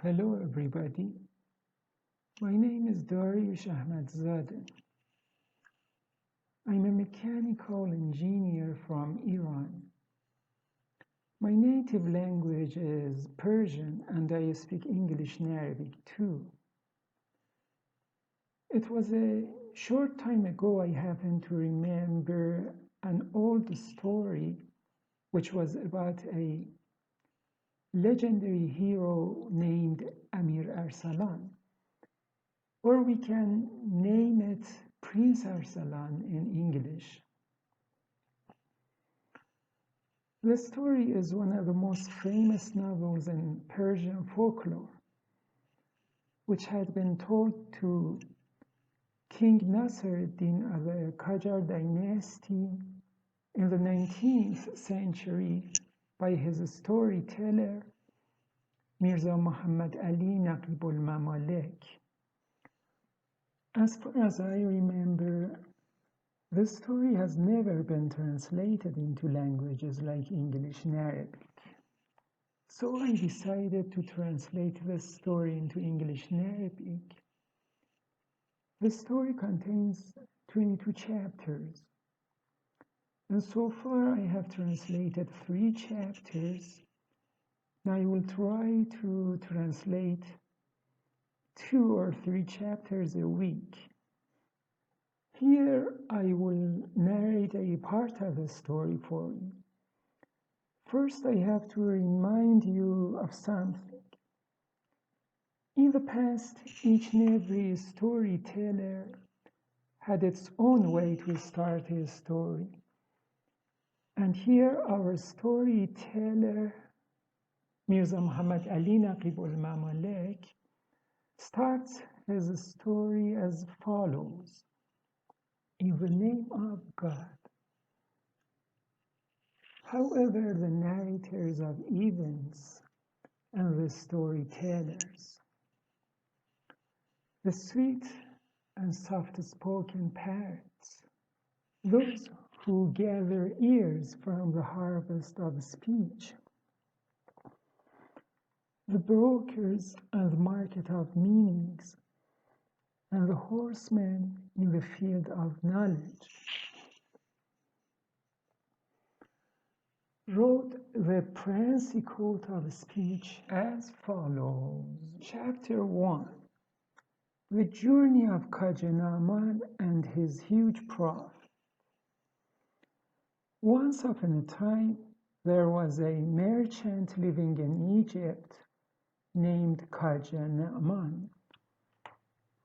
Hello everybody, my name is Dariush Ahmadzadeh. I'm a mechanical engineer from Iran. My native language is Persian and I speak English and Arabic too. It was a short time ago I happened to remember an old story which was about a legendary hero named Amir Arsalan, or we can name it Prince Arsalan in English. The story is one of the most famous novels in Persian folklore, which had been told to King Naser of the Qajar Dynasty in the 19th century by his storyteller Mirza Mohammad-Ali Naqeeb Al-Mamalek. As far as I remember, this story has never been translated into languages like English and Arabic. So I decided to translate this story into English and Arabic. The story contains 22 chapters. And so far I have translated 3 chapters. And I will try to translate 2 or 3 chapters a week. Here I will narrate a part of the story for you. First, I have to remind you of something. In the past, each and every storyteller had its own way to start his story. And here our storyteller, Mirza Mohammad-Ali Naqeeb Al-Mamalek, starts his story as follows. In the name of God. However, the narrators of events and the storytellers, the sweet and soft-spoken parrots, those who gather ears from the harvest of speech, the brokers and the market of meanings, and the horsemen in the field of knowledge, wrote the Prince Code of speech as follows. Chapter 1. The journey of Qajar Dynasty and his huge profit. Once upon a time, there was a merchant living in Egypt named Qajar Dynasty,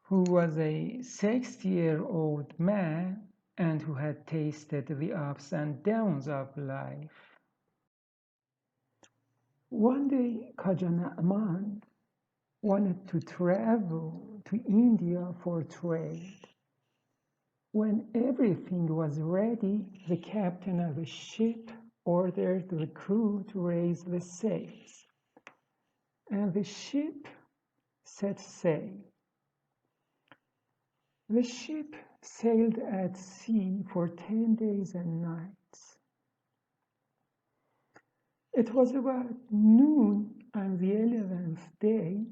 who was a 60-year-old man and who had tasted the ups and downs of life. One day, Qajar Dynasty wanted to travel to India for trade. When everything was ready, the captain of the ship ordered the crew to raise the sails, and the ship set sail. The ship sailed at sea for 10 days and nights. It was about noon on the 11th day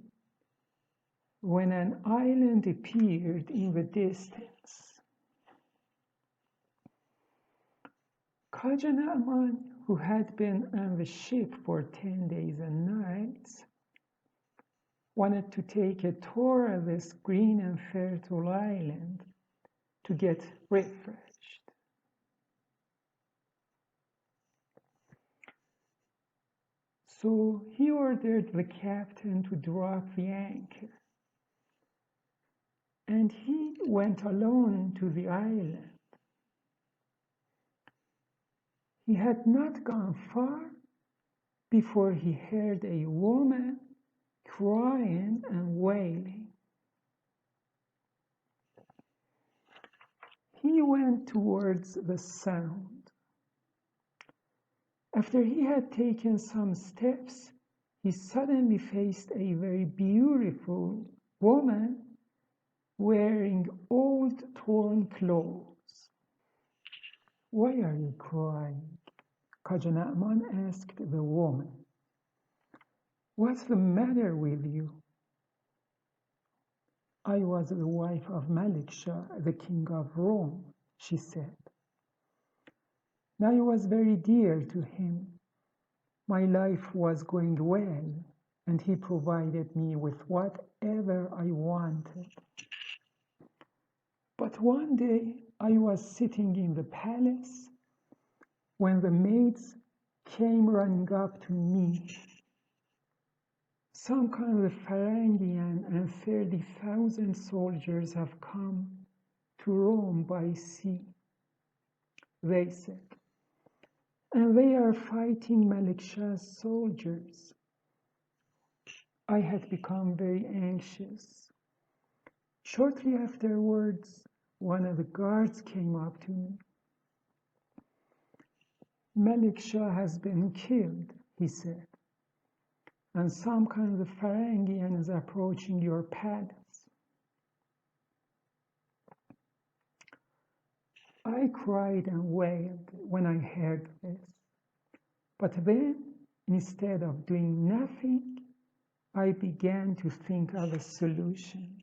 when an island appeared in the distance. Qajar Dynasty, who had been on the ship for 10 days and nights, wanted to take a tour of this green and fertile island to get refreshed. So he ordered the captain to drop the anchor, and he went alone to the island. He had not gone far before he heard a woman crying and wailing. He went towards the sound. After he had taken some steps, he suddenly faced a very beautiful woman wearing old torn clothes. Why are you crying? Qajar Dynasty asked the woman. What's the matter with you? I was the wife of Malik Shah, the king of Rome, she said. And I was very dear to him. My life was going well, and he provided me with whatever I wanted. But one day I was sitting in the palace when the maids came running up to me. Some kind of Phalangian and 30,000 soldiers have come to Rome by sea, they said, and they are fighting Malik Shah's soldiers. I had become very anxious. Shortly afterwards, one of the guards came up to me. Malik Shah has been killed, he said, and some kind of Phalangian is approaching your palace. I cried and wailed when I heard this. But then, instead of doing nothing, I began to think of a solution.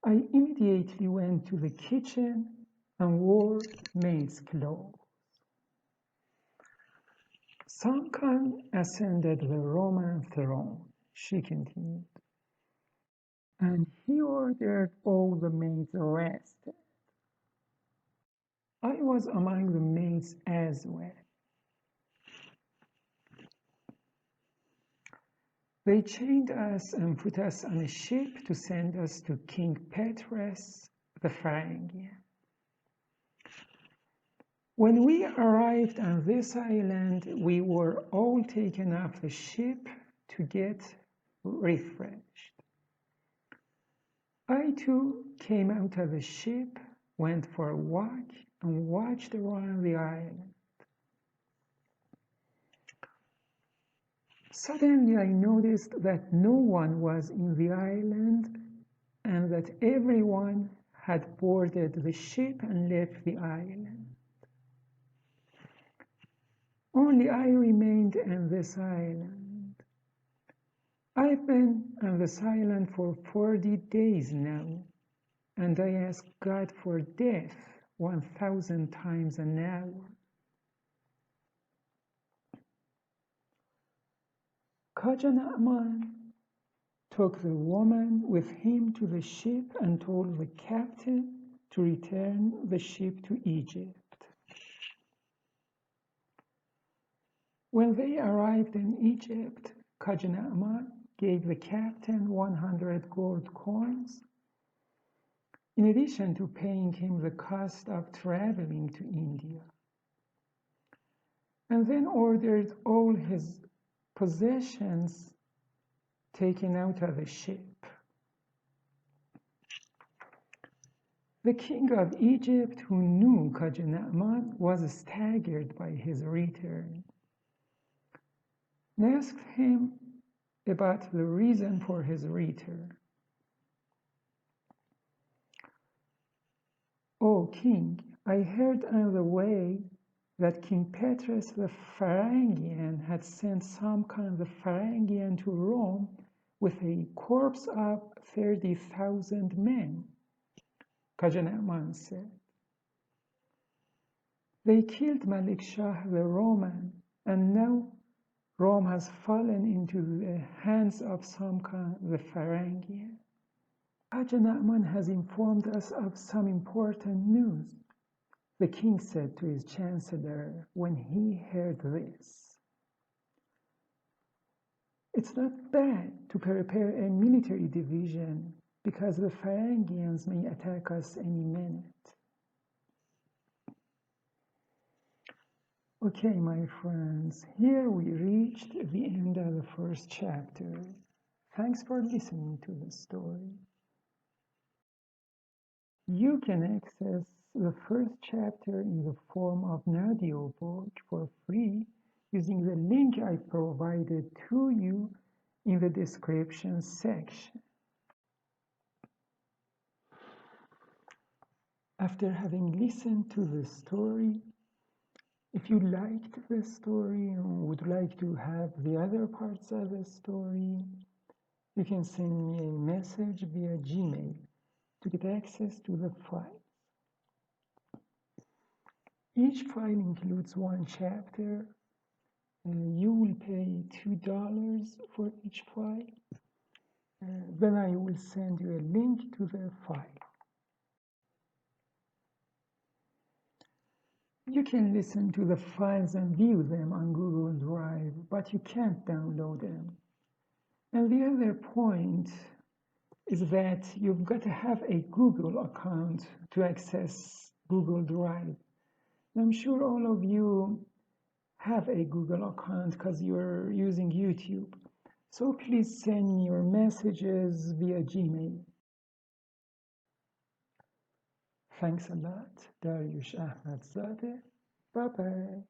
I immediately went to the kitchen and wore maid's clothes. Samkan ascended the Roman throne, she continued, and he ordered all the maids arrested. I was among the maids as well. They chained us and put us on a ship to send us to King Petrus the Phalangian. When we arrived on this island, we were all taken off the ship to get refreshed. I too came out of the ship, went for a walk, and watched around the island. Suddenly I noticed that no one was in the island and that everyone had boarded the ship and left the island. Only I remained on this island. I've been on this island for 40 days now, and I ask God for death 1,000 times an hour. Qajar Dynasty took the woman with him to the ship and told the captain to return the ship to Egypt. When they arrived in Egypt, Qajar Dynasty gave the captain 100 gold coins, in addition to paying him the cost of traveling to India, and then ordered all his possessions taken out of the ship. The king of Egypt, who knew Qajar Dynasty, was staggered by his return and asked him about the reason for his return. "O king, I heard on the way that King Petrus the Phalangian had sent some kind of Phalangian to Rome with a corps of 30,000 men," Qajar Dynasty said. "They killed Malik Shah the Roman, and now Rome has fallen into the hands of some kind of the Phalangian. Qajar Dynasty has informed us of some important news," the king said to his chancellor when he heard this. "It's not bad to prepare a military division because the Phalangians may attack us any minute." Okay, my friends, here we reached the end of the first chapter. Thanks for listening to the story. You can access the first chapter in the form of an audiobook for free using the link I provided to you in the description section. After having listened to the story, If you liked the story and would like to have the other parts of the story, you can send me a message via Gmail to get access to the file. Each file includes one chapter. You will pay $2 for each file. Then I will send you a link to the file. You can listen to the files and view them on Google Drive, but you can't download them. And the other point is that you've got to have a Google account to access Google Drive. And I'm sure all of you have a Google account because you're using YouTube. So please send me your messages via Gmail. Thanks a lot, Dariush Ahmadzadeh. Bye-bye.